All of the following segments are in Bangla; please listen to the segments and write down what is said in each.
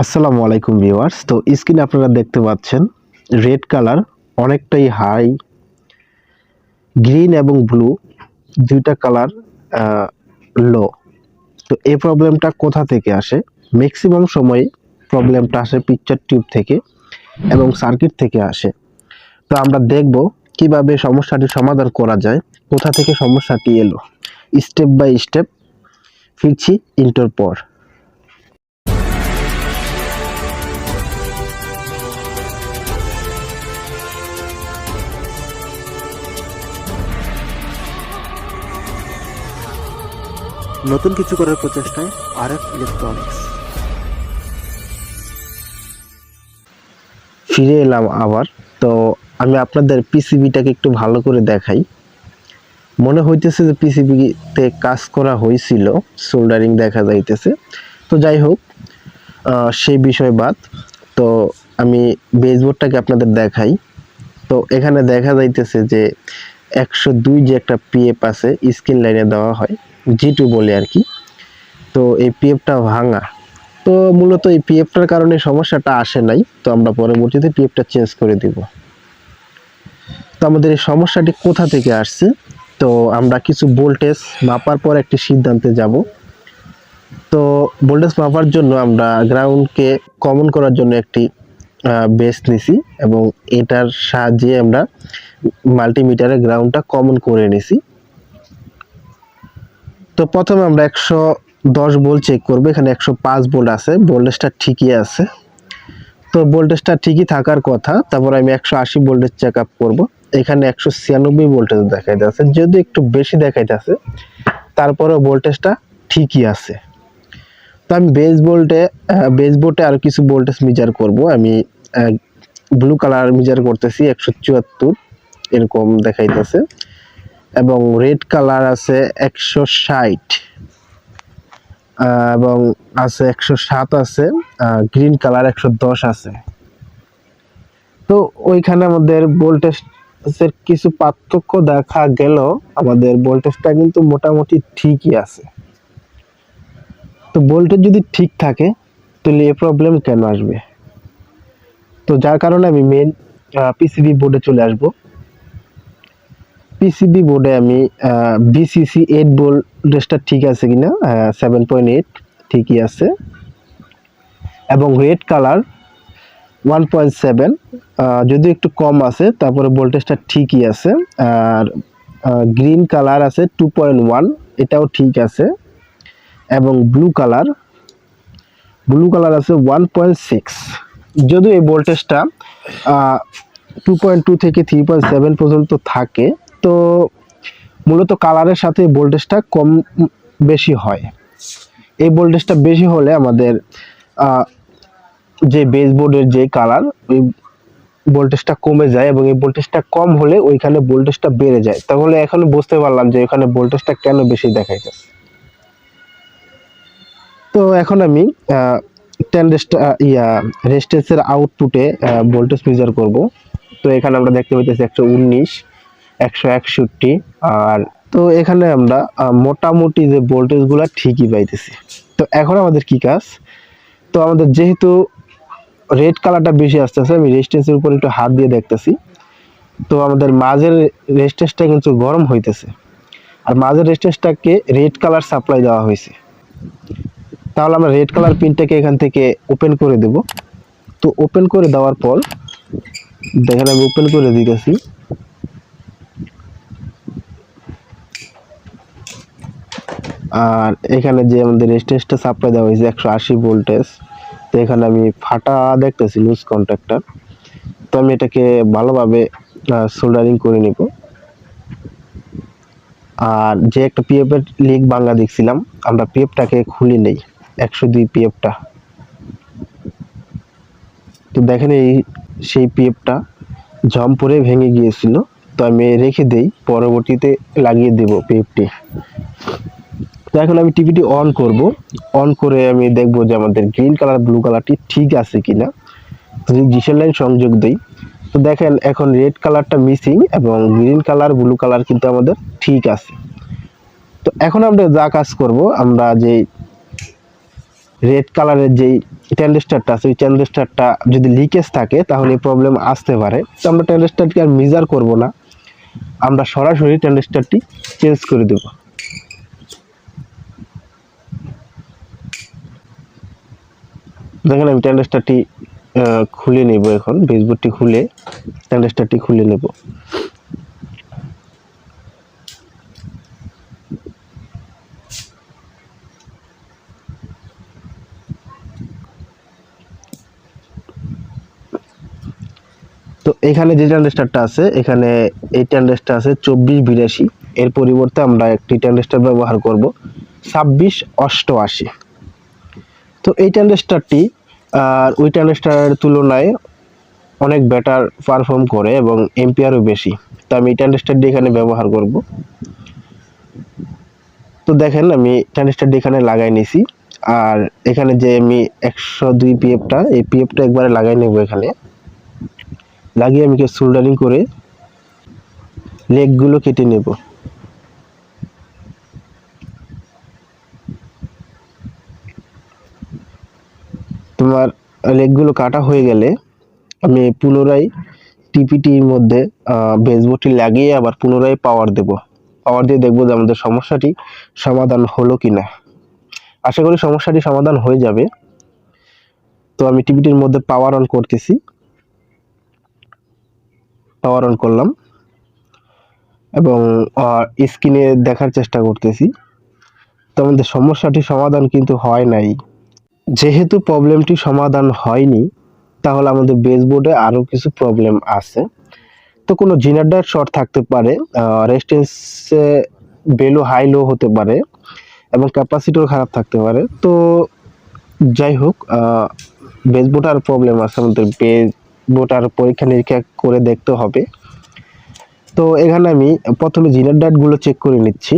আসসালামু আলাইকুম ভিউয়ার্স। তো স্ক্রিনে আপনারা দেখতে পাচ্ছেন রেড কালার অনেকটাই হাই, গ্রিন এবং ব্লু দুইটা কালার লো। তো এই প্রবলেমটা কোথা থেকে আসে? ম্যাক্সিমাম সময় প্রবলেমটা আসে পিকচার টিউব থেকে এবং সার্কিট থেকে আসে। তো আমরা দেখব কিভাবে সমস্যাটি সমাধান করা যায়, কোথা থেকে সমস্যাটি এলো। স্টেপ বাই স্টেপ ফিরছি ইন্টোর পর। নতুন কিছু করার প্রচেষ্টায় আরএফ ইলেকট্রনিক্স। ফিরে এলাম আবার। তো আমি আপনাদের পিসিবিটাকে একটু ভালো করে দেখাই। মনে হইতেছে যে পিসিবিতে কাজ করা হয়েছিল, সোল্ডারিং দেখা যাইতেছে। তো যাই হোক, সেই বিষয় বাদ। তো আমি বেসবোর্ডটাকে আপনাদের দেখাই। তো এখানে দেখা যাইতেছে যে 102 যে একটা পিএফ আছে, স্ক্রিন লাইনে দেওয়া হয়, G2 বলে আর কি। তো এই পিএফটা ভাঙা। তো মূলত এই পিএফটার কারণে সমস্যাটা আসে নাই। তো আমরা পরবর্তীতে পিএফটা চেঞ্জ করে দিব। তো আমাদের এই সমস্যাটি কোথা থেকে আসছে? তো আমরা কিছু ভোল্টেজ মাপার পর একটি সিদ্ধান্তে যাব। তো ভোল্টেজ মাপার জন্য আমরা গ্রাউন্ডকে কমন করার জন্য একটি বেস নিছি এবং এটার সাহায্যে আমরা মাল্টিমিটারে গ্রাউন্ডটা কমন করে নিছি। তো প্রথমে আমরা 110 ভোল্ট চেক করব। এখানে 105 ভোল্ট আছে, ভোল্টেজটা ঠিকই আছে। তো ভোল্টেজটা ঠিকই থাকার কথা। তারপর আমি 180 ভোল্টেজ চেক আপ করবো। এখানে 196 ভোল্টেজ দেখাইতেছে, যদিও একটু বেশি দেখাইতেছে, তারপরেও ভোল্টেজটা ঠিকই আছে। তো আমি বেসবোর্ডে আরো কিছু ভোল্টেজ মেজার করব। আমি ব্লু কালার মেজার করতেছি 174 এরকম দেখাইতেছে, এবং রেড কালার আছে 160, এবং আছে 107 আছে, গ্রিন কালার 110 আছে। তো ওইখানে আমাদের ভোল্টেজের কিছু পার্থক্য দেখা গেল, আমাদের ভোল্টেজটা কিন্তু মোটামুটি ঠিকই আছে। তো ভোল্টেজ যদি ঠিক থাকে তাহলে এই প্রবলেম কেন আসবে? তো যার কারণে আমি মেন পিসিবি বোর্ডে চলে আসব। পিসিবি বোর্ডে আমি বিসিসি 8 ভোল্টেজটা ঠিক আছে কিনা, 7.8 ঠিকই আছে, এবং রেড কালার 1.7 যদিও একটু কম আছে, তারপরে ভোল্টেজটা ঠিকই আছে। আর গ্রিন কালার আছে 2.1, এটাও ঠিক আছে, এবং ব্লু কালার আছে 1.6। যদিও এই ভোল্টেজটা 2.2 থেকে 3.7 পর্যন্ত থাকে। তো মূলত কালারের সাথে ভোল্টেজটা কম বেশি হয়। এই ভোল্টেজটা বেশি হলে আমাদের যে বেসবোর্ডের যে কালার, ওই ভোল্টেজটা কমে যায়, এবং এই ভোল্টেজটা কম হলে ওইখানে ভোল্টেজটা বেড়ে যায়। তাহলে এখন বুঝতে পারলাম যে এখানে ভোল্টেজটা কেন বেশি দেখাইতেছে। তো এখন আমি 10 রেজিস্ট্যান্সের আউটপুটে ভোল্টেজ মেজার করব। তো এখানে আমরা দেখতে পাইতেছি 119, 161। আর তো এখানে আমরা মোটামুটি যে ভোল্টেজগুলো ঠিকই পাইতেছি। তো এখন আমাদের কি কাজ? তো আমাদের যেহেতু রেড কালারটা বেশি আসতেছে, আমি রেজিস্ট্যান্সের উপর একটু হাত দিয়ে দেখতেছি। তো আমাদের মাঝের রেজিস্ট্যান্সটা কিন্তু গরম হইতেছে, আর মাঝের রেজিস্ট্যান্সটাকে রেড কালার সাপ্লাই দেওয়া হয়েছে। তাহলে আমরা রেড কালার পিনটাকে এখান থেকে ওপেন করে দেব। তো ওপেন করে দেওয়ার পর দেখেন আমি ওপেন করে দিতেছি। আর এখানে যে আমাদের রেজিস্ট্যান্সটা সাপ্লাই দেওয়া হয়েছে 180 ভোল্টেজ, তো এখানে আমি ফাটা দেখতেছি, লুজ কন্ট্যাক্টর। তো আমি এটাকে ভালোভাবে সোল্ডারিং করে নিব। আর যে একটা পিএফ এর লিক ভাঙা দেখছিলাম, আমরা পিএফটাকে খুলে নেই, 102 পিএফটা। তো দেখেন এই সেই পিএফটা জম পরে ভেঙে গিয়েছিল। তো আমি রেখে দেই, পরবর্তীতে লাগিয়ে দেব পিএফটি। তো এখন আমি টিভিটি অন করব। অন করে আমি দেখব যে আমাদের গ্রিন কালার ব্লু কালারটি ঠিক আছে কিনা। যদি ডিসেল লাইন সংযোগ দেই, তো দেখেন এখন রেড কালারটা মিসিং, এবং গ্রিন কালার ব্লু কালার কিন্তু আমাদের ঠিক আছে। তো এখন আমরা যা কাজ করব, আমরা যে রেড কালারের যেই ট্রানজিস্টরটা আছে ওই ট্রানজিস্টরটা যদি লিকেজ থাকে তাহলে এই প্রবলেম আসতে পারে। তো আমরা ট্রানজিস্টরটি আর মেজার করব না, আমরা সরাসরি ট্রানজিস্টরটি চেঞ্জ করে দেব। দেখেন আমি ট্রানজিস্টরটি খুলে নেব, এখন বেসবোর্ডটি খুলে ট্রানজিস্টরটি খুলে নেব। তো এখানে যে ট্রানজিস্টরটা আছে, এখানে এই ট্রানজিস্টর আছে 2482, এর পরিবর্তে আমরা একটি ট্রানজিস্টর ব্যবহার করব 2688। তো এই ট্রানজিস্টরটি আর ওই ট্রানজিস্টরের তুলনায় অনেক বেটার পারফর্ম করে এবং এম্পিয়ারও বেশি। তো আমি এই ট্রানজিস্টরটি এখানে ব্যবহার করব। তো দেখেন আমি ট্রানজিস্টরটি এখানে লাগাই নিছি, আর এখানে যে আমি 102 পিএফটা, এই পিএফটা একবারে লাগাই নেব। এখানে লাগিয়ে আমি সোল্ডারিং করে লেগগুলো কেটে নেব। তোমার লেগগুলো কাটা হয়ে গেলে আমি পুনরায় টিপিটির মধ্যে বেসবোর্ডটি লাগিয়ে আবার পুনরায় পাওয়ার দেব। পাওয়ার দিয়ে দেখবো যে আমাদের সমস্যাটি সমাধান হলো কিনা। আশা করি সমস্যাটি সমাধান হয়ে যাবে। তো আমি টিপিটির মধ্যে পাওয়ার অন করতেছি, পাওয়ার অন করলাম এবং স্ক্রিনে দেখার চেষ্টা করতেছি। তো আমাদের সমস্যাটি সমাধান কিন্তু হয় নাই। যেহেতু প্রবলেমটি সমাধান হয়নি, তাহলে আমাদের বেসবোর্ডে আরো কিছু প্রবলেম আছে। তো কোনো জিনার শর্ট থাকতে পারে, রেজিস্ট্যান্সে ভ্যালু হাই লো হতে পারে এবং ক্যাপাসিটর খারাপ থাকতে পারে। তো যাই হোক, বেসবোর্ড আর প্রবলেম আছে, আমাদের বেসবোর্ড আর পরীক্ষা নিরীক্ষা করে দেখতে হবে। তো এখানে আমি প্রথমে জিনার ডায়েটগুলো চেক করে নিচ্ছি।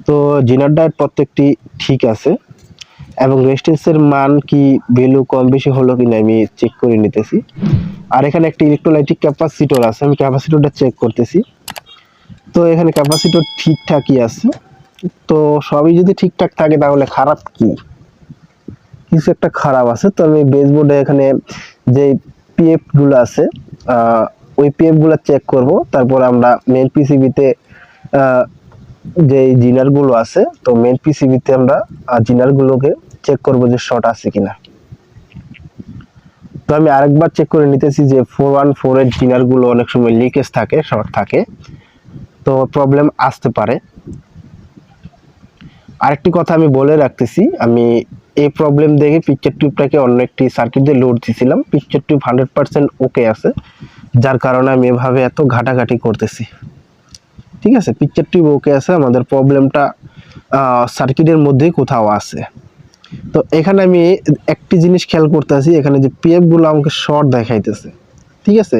তো জিনার ডায়েট প্রত্যেকটি ঠিক আছে এবং রেজিস্ট্যান্সের মান কি ভ্যালু কম বেশি হলো কিনা আমি চেক করে নিতেছি। আর এখানে একটি ইলেকট্রোলাইটিক ক্যাপাসিটর আছে, আমি ক্যাপাসিটরটা চেক করতেছি। তো এখানে ক্যাপাসিটর ঠিকঠাকই আছে। তো সবই যদি ঠিকঠাক থাকে তাহলে খারাপ কি, কিছু একটা খারাপ আছে। তো আমি বেসবোর্ডে এখানে যে পিএফ গুলো আছে ওই পিএফ গুলো চেক করব। তারপর আমরা মেন পিসিবিতে যে জিনার গুলো আছে, তো মেন পিসিবিতে আমরা জিনার গুলোকে চেক করব যে শর্ট আছে কিনা। তো আমি আরেকবার চেক করে নিতেছি যে 414 এর জিনার গুলো অনেক সময় লিকেজ থাকে, শর্ট থাকে, তো প্রবলেম আসতে পারে। আরেকটি কথা আমি বলে রাখতেছি, আমি এই প্রবলেম দেখে পিকচার টিউবটাকে অন্য একটি সার্কিট দিয়ে লোড দিয়েছিলাম। পিকচার টিউব 100% ওকে আছে, যার কারণে আমি এভাবে এত ঘাটাঘাটি করতেছি। ঠিক আছে, পিকচার টিউব ওকে আছে, আমাদের প্রবলেমটা সার্কিটের মধ্যেই কোথাও আছে। তো এখানে আমি একটি জিনিস খেয়াল করতেছি, এখানে যে পিএফ গুলো আমাকে শর্ট দেখাইতেছে। ঠিক আছে,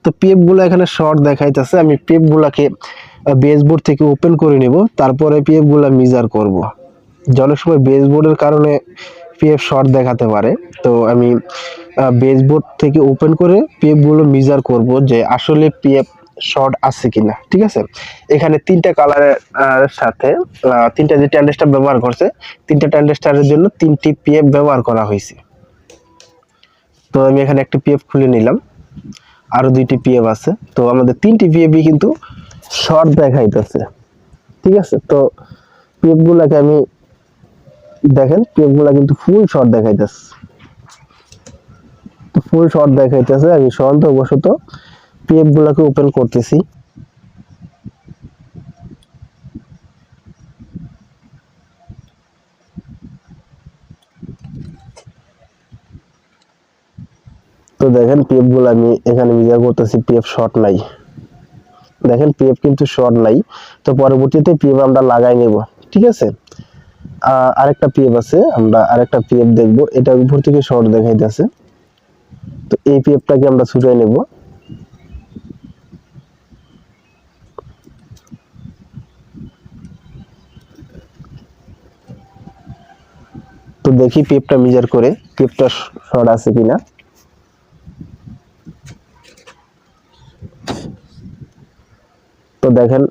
তো পিএফ গুলো এখানে শর্ট দেখাইতেছে। আমি পিএফ গুলাকে বেসবোর্ড থেকে ওপেন করে নেব, তারপরে পিএফ গুলা মেজার করব। অনেক সময় বেসবোর্ডের কারণে পিএফ শর্ট দেখাতে পারে। তো আমি বেসবোর্ড থেকে ওপেন করে পিএফ গুলো মেজার করব যে আসলে পিএফ শর্ট আছে কিনা। ঠিক আছে, এখানে তিনটা কালারের সাথে তিনটা যে ট্রানজিস্টর ব্যবহার করছে, তিনটা ট্রানজিস্টরের জন্য তিনটি পিএফ ব্যবহার করা হয়েছে। তো আমি এখানে একটি পিএফ খুলে নিলাম, আরো দুইটি পিএফ আছে। তো আমাদের তিনটি পিএফই কিন্তু শর্ট দেখাইতেছে। ঠিক আছে, তো পিএফ গুলাকে আমি দেখেন, পিএফ গুলা কিন্তু ফুল শর্ট দেখাইতেছে। তো ফুল শর্ট দেখাইতেছে, আমি সন্তর্কবশত পিএফ গুলাকে ওপেন করতেছি। তো দেখেন পিএফ গুলো আমি এখানে মেজার করতেছি, পিএফ শর্ট নাই। দেখেন পিএফ কিন্তু শর্ট নাই। তো পরবর্তীতে পিএফ আমরা লাগাই নেব। ঠিক আছে, আরেকটা পিএফ আছে, আমরা আরেকটা পিএফ দেখব, এটা উপর থেকে শর্ট দেখাইতেছে। তো এই পিএফটাকে আমরা ছুটাই নেব। তো দেখি পিএফটা মেজার করে পিএফটা শর্ট আছে কিনা। তো দেখেন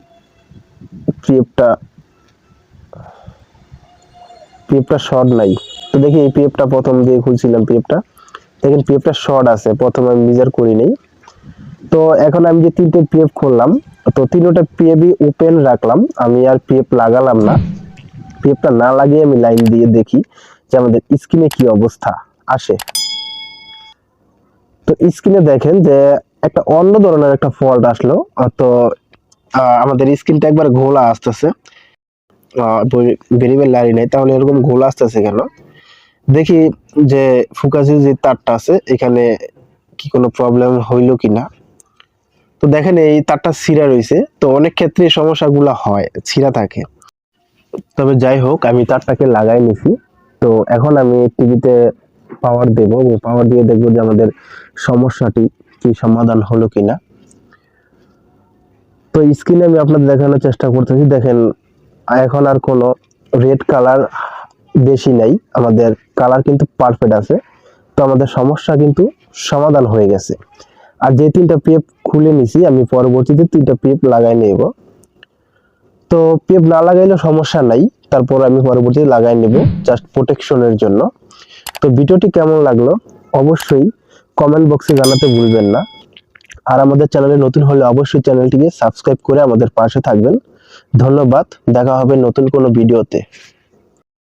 পিএফটা শর্ট নাই। তো দেখি এই পিএফটা প্রথম দিয়ে খুলছিলাম, পিএফটা দেখেন পিএফটা শর্ট আছে, প্রথমে আমি মেজার করি নাই। তো এখন আমি যে তিনটে পিএফ খুললাম, তো তিনটা পিএফই ওপেন রাখলাম, আমি আর পিএফ লাগালাম না। পিএফটা না লাগিয়ে আমি লাইন দিয়ে দেখি যে আমাদের স্ক্রিনে কি অবস্থা আসে। তো স্ক্রিনে দেখেন যে একটা অন্য ধরনের একটা ফল্ট আসলো। তো আমাদের স্ক্রিনটা একবার ঘোলা আসতেছে, ভেরিয়েবল লারি নাই, তাহলে এরকম ঘোলা আসতেছে কেন? দেখি যে ফোকাসের যে তারটা আছে এখানে কি কোনো প্রবলেম হইলো কিনা। তো দেখেন এই তারটা ছিঁড়া রয়েছে, তো অনেক ক্ষেত্রে এই সমস্যাগুলো হয়, ছিঁড়া থাকে। তবে যাই হোক, আমি তারটাকে লাগাই নিছি। তো এখন আমি টিভিতে পাওয়ার দেব, পাওয়ার দিয়ে দেখবো যে আমাদের সমস্যাটি কি সমাধান হলো কিনা। তো স্ক্রিনে আমি আপনাদের দেখানোর চেষ্টা করতেছি, দেখেন এখন আর কোনো রেড কালার বেশি নাই, আমাদের কালার কিন্তু পারফেক্ট আছে। তো আমাদের সমস্যা কিন্তু সমাধান হয়ে গেছে। আর যে তিনটা পিএফ খুলে নিছি, আমি পরবর্তীতে তিনটা পিএফ লাগাই নেব। তো পিএফ না লাগাইলে সমস্যা নাই, তারপর আমি পরবর্তীতে লাগাই নেব জাস্ট প্রোটেকশনের জন্য। তো ভিডিওটি কেমন লাগলো অবশ্যই কমেন্ট বক্সে জানাতে ভুলবেন না। আর আমাদের চ্যানেলে নতুন হলে অবশ্যই চ্যানেলটিকে সাবস্ক্রাইব করে আমাদের পাশে থাকবেন। ধন্যবাদ, দেখা হবে নতুন কোনো ভিডিওতে।